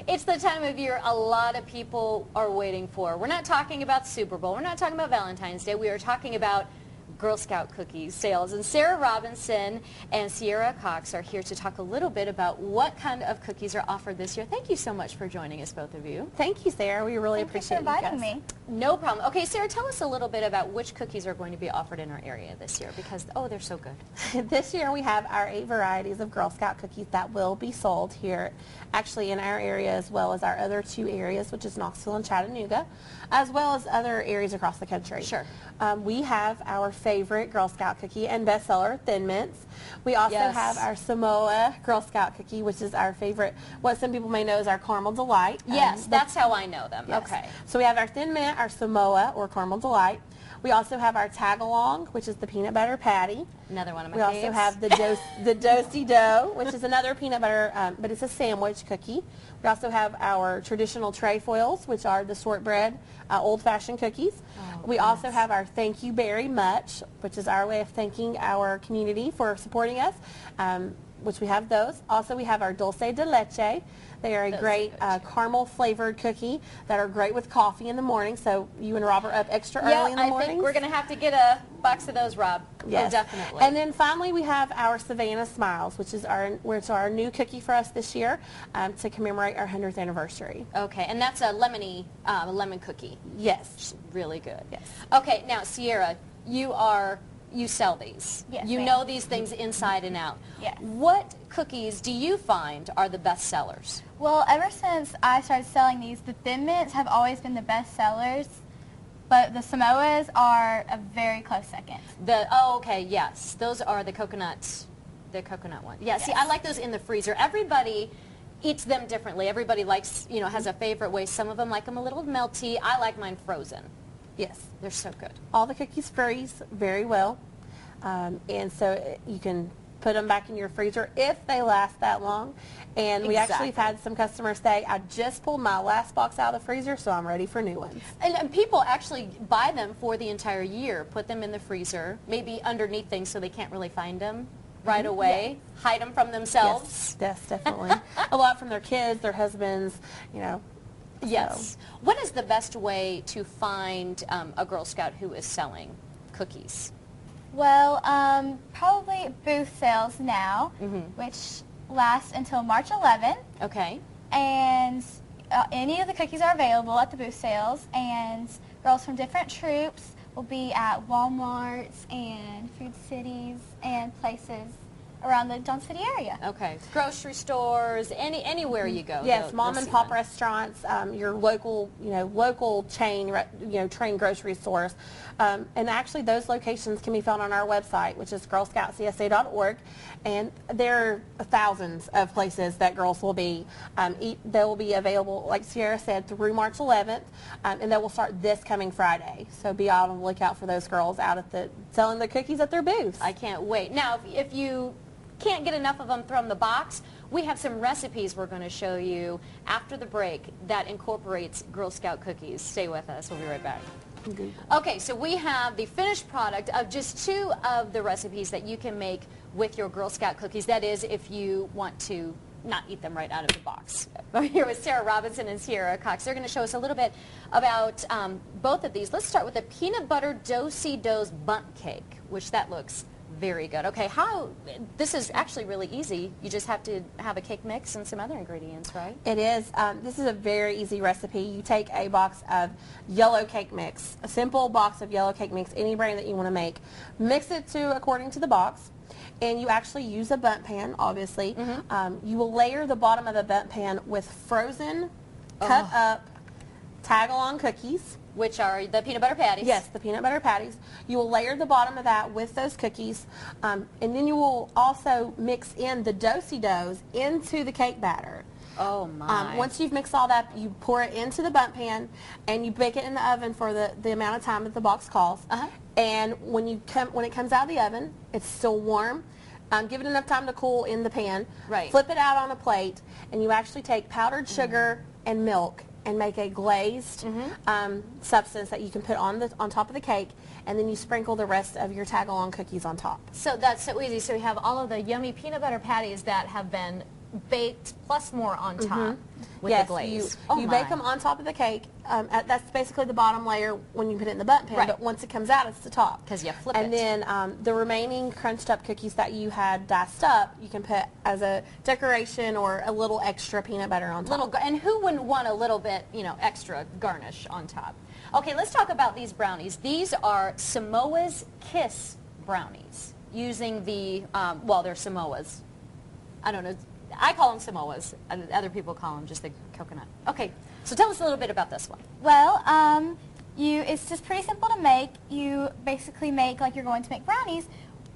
It's the time of year a lot of people are waiting for. We're not talking about Super Bowl. We're not talking about Valentine's Day. We are talking about Girl Scout cookies sales. And Sarah Robinson and Sierra Cox are here to talk a little bit about what kind of cookies are offered this year. Thank you so much for joining us, both of you. Thank you, Sarah. We really appreciate you for inviting me. No problem. Okay, Sarah, tell us a little bit about which cookies are going to be offered in our area this year because, oh, they're so good. This year we have our 8 varieties of Girl Scout cookies that will be sold here, actually in our area as well as our other 2 areas, which is Knoxville and Chattanooga, as well as other areas across the country. Sure. We have our favorite Girl Scout cookie and bestseller, Thin Mints. We also have our Samoa Girl Scout cookie, which is our favorite, what some people may know is our Caramel Delight. Yes, that's how I know them. Yes. Okay. So we have our Thin Mint, our Samoa or Caramel Delight. We also have our Tag Along, which is the peanut butter patty. Another one of my faves. We also have the Do-si Do, which is another peanut butter, but it's a sandwich cookie. We also have our traditional trefoils, which are the shortbread old-fashioned cookies. Oh, we also have our Thank You Very Much, which is our way of thanking our community for supporting us, which we have those. Also, we have our Dulce de Leche. They are a great caramel-flavored cookie that are great with coffee in the morning, so you and Rob are up extra early in the morning. I think we're going to have to get a box of those, Rob. Yes. Oh, definitely. And then finally we have our Savannah Smiles, which is our new cookie for us this year to commemorate our 100th anniversary. Okay, and that's a lemon cookie. Yes. Really good. Yes. Okay, now Sierra, you sell these. Yes, you know these things inside and out. Yes. What cookies do you find are the best sellers? Well, ever since I started selling these, the Thin Mints have always been the best sellers, but the Samoas are a very close second. Okay, yes. Those are the coconut one. Yeah, see, I like those in the freezer. Everybody eats them differently. Everybody likes, has a favorite way. Some of them like them a little melty. I like mine frozen. Yes. They're so good. All the cookies freeze very well, and so you can put them back in your freezer if they last that long. And we actually have had some customers say, I just pulled my last box out of the freezer, so I'm ready for new ones. And people actually buy them for the entire year, put them in the freezer, maybe underneath things so they can't really find them right away, hide them from themselves. Yes, definitely. A lot from their kids, their husbands, Yes. So. What is the best way to find a Girl Scout who is selling cookies? Well, probably booth sales now, which last until March 11th. Okay. And any of the cookies are available at the booth sales, and girls from different troops will be at Walmarts and Food Cities and places around the John City area. Okay. Grocery stores, anywhere you go. Yes, mom and pop restaurants, your local, local chain, train grocery stores. And actually those locations can be found on our website, which is girlscoutcsa.org. And there are thousands of places that girls will be. They will be available, like Sierra said, through March 11th. And they will start this coming Friday. So be on the lookout for those girls out at selling the cookies at their booths. I can't wait. Now, if you can't get enough of them from the box, we have some recipes we're going to show you after the break that incorporates Girl Scout cookies. Stay with us. We'll be right back. Okay, so we have the finished product of just 2 of the recipes that you can make with your Girl Scout cookies. That is, if you want to not eat them right out of the box. We're here with Sarah Robinson and Sierra Cox. They're going to show us a little bit about both of these. Let's start with the peanut butter Do-si-do's bundt cake, which that looks very good. Okay, this is actually really easy. You just have to have a cake mix and some other ingredients, right? It is. This is a very easy recipe. You take a box of yellow cake mix, a simple box of yellow cake mix, any brand that you want to make. Mix it according to the box, and you actually use a bundt pan, obviously. You will layer the bottom of the bundt pan with frozen, cut up, tag-along cookies. Which are the peanut butter patties. Yes, the peanut butter patties. You will layer the bottom of that with those cookies, and then you will also mix in the Do-si-dos into the cake batter. Oh my. Once you've mixed all that, you pour it into the bundt pan, and you bake it in the oven for the amount of time that the box calls. And when it comes out of the oven, it's still warm. Give it enough time to cool in the pan. Right. Flip it out on a plate, and you actually take powdered sugar and milk and make a glazed substance that you can put on top of the cake, and then you sprinkle the rest of your tag-along cookies on top. So that's so easy. So we have all of the yummy peanut butter patties that have been baked plus more on top. with yes, the glaze. You bake them on top of the cake. That's basically the bottom layer when you put it in the button pan, Right. but once it comes out, it's the top. Because you flip and it. then the remaining crunched up cookies that you had diced up, you can put as a decoration or a little extra peanut butter on top. And who wouldn't want a little bit, extra garnish on top? Okay, let's talk about these brownies. These are Samoa's Kiss brownies using the, well, they're Samoa's. I don't know. I call them Samoa's. Other people call them just the coconut. Okay, so tell us a little bit about this one. Well, it's just pretty simple to make. You basically make like you're going to make brownies.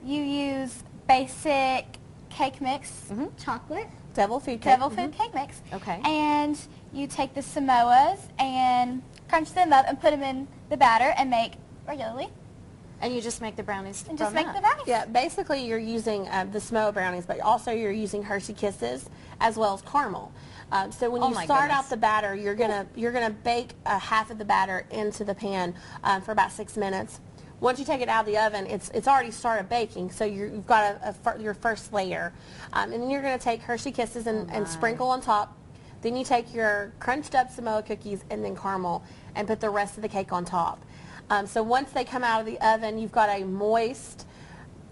You use basic cake mix, chocolate, Devil food cake. cake mix. Okay. And you take the Samoas and crunch them up and put them in the batter and make regularly. And you just make the brownies And just from make that. the brownies. Yeah, basically you're using the Samoa brownies, but also you're using Hershey Kisses as well as caramel. So when you my start goodness. out the batter, you're gonna bake half of the batter into the pan for about 6 minutes. Once you take it out of the oven, it's already started baking, so you've got your first layer, and then you're gonna take Hershey Kisses and sprinkle on top. Then you take your crunched up Samoa cookies and then caramel and put the rest of the cake on top. So once they come out of the oven, you've got a moist,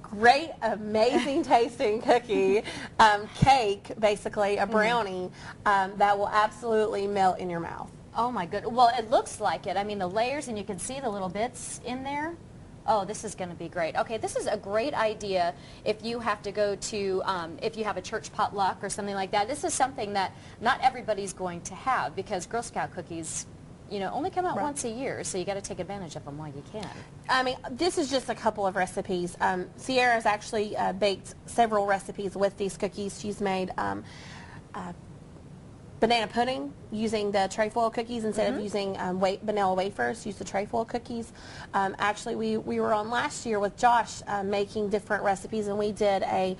great, amazing tasting cookie, cake, basically, a brownie, that will absolutely melt in your mouth. Oh my good. Well, it looks like it. I mean, the layers, and you can see the little bits in there. Oh, this is going to be great. Okay, this is a great idea if you have to go to, if you have a church potluck or something like that. This is something that not everybody's going to have because Girl Scout cookies, only come out once a year, so you got to take advantage of them while you can. I mean, this is just a couple of recipes. Sierra's actually baked several recipes with these cookies. She's made banana pudding using the trefoil cookies instead of using vanilla wafers. Use the trefoil cookies. Actually, we were on last year with Josh making different recipes, and we did a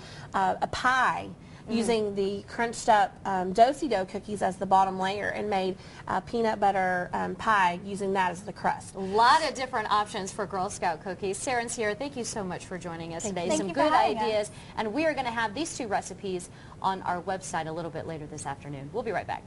pie using the crunched up do-si-do cookies as the bottom layer and made peanut butter pie using that as the crust. A lot of different options for Girl Scout cookies. Sarah and Sierra, thank you so much for joining us today. Thank Some you for good having us. ideas. And we are going to have these two recipes on our website a little bit later this afternoon. We'll be right back.